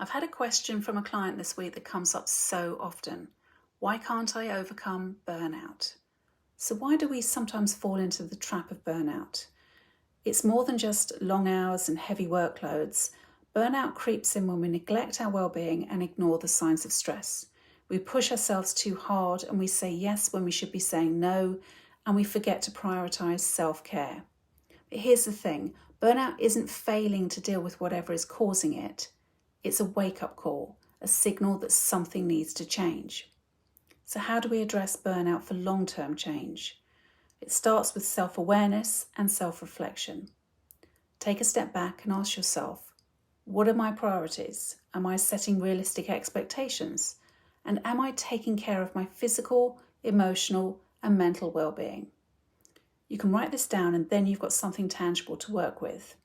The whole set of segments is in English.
I've had a question from a client this week that comes up so often. Why can't I overcome burnout? So why do we sometimes fall into the trap of burnout? It's more than just long hours and heavy workloads. Burnout creeps in when we neglect our well-being and ignore the signs of stress. We push ourselves too hard and we say yes when we should be saying no, and we forget to prioritise self-care. But here's the thing, burnout isn't failing to deal with whatever is causing it. It's a wake-up call, a signal that something needs to change. So how do we address burnout for long-term change? It starts with self-awareness and self-reflection. Take a step back and ask yourself, what are my priorities? Am I setting realistic expectations? And am I taking care of my physical, emotional, and mental well-being? You can write this down and then you've got something tangible to work with.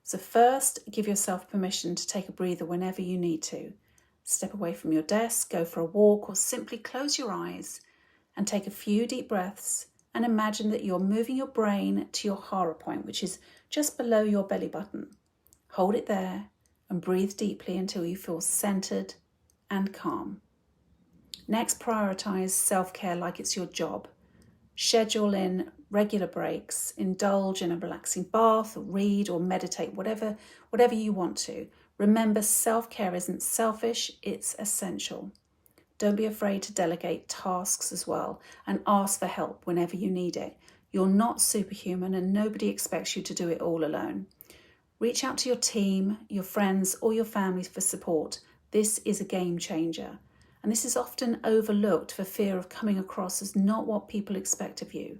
So first, give yourself permission to take a breather whenever you need to. Step away from your desk, go for a walk, or simply close your eyes and take a few deep breaths and imagine that you're moving your brain to your hara point, which is just below your belly button. Hold it there and breathe deeply until you feel centered and calm. Next, prioritize self-care like it's your job. Schedule in regular breaks, indulge in a relaxing bath, or read or meditate, whatever you want to. Remember, self-care isn't selfish, it's essential. Don't be afraid to delegate tasks as well and ask for help whenever you need it. You're not superhuman and nobody expects you to do it all alone. Reach out to your team, your friends, or your family for support. This is a game changer. And this is often overlooked for fear of coming across as not what people expect of you.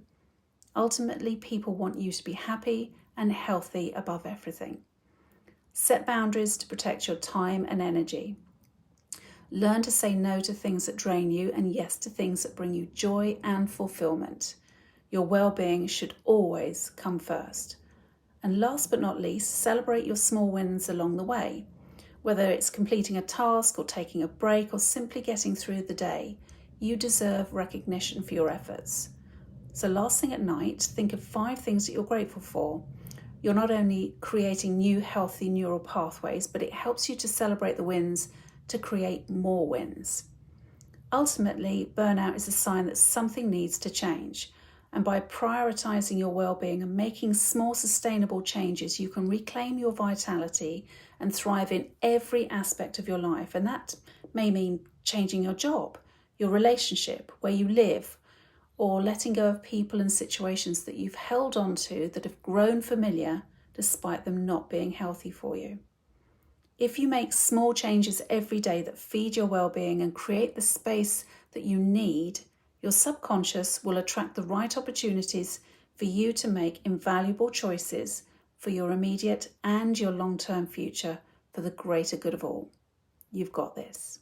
Ultimately, people want you to be happy and healthy above everything. Set boundaries to protect your time and energy. Learn to say no to things that drain you and yes to things that bring you joy and fulfillment. Your well-being should always come first. And last but not least, celebrate your small wins along the way. Whether it's completing a task or taking a break or simply getting through the day, you deserve recognition for your efforts. So last thing at night, think of 5 things that you're grateful for. You're not only creating new healthy neural pathways, but it helps you to celebrate the wins to create more wins. Ultimately, burnout is a sign that something needs to change. And by prioritizing your well-being and making small sustainable changes, you can reclaim your vitality and thrive in every aspect of your life. And that may mean changing your job, your relationship, where you live, or letting go of people and situations that you've held on to that have grown familiar despite them not being healthy for you. If you make small changes every day that feed your well-being and create the space that you need, your subconscious will attract the right opportunities for you to make invaluable choices for your immediate and your long-term future for the greater good of all. You've got this.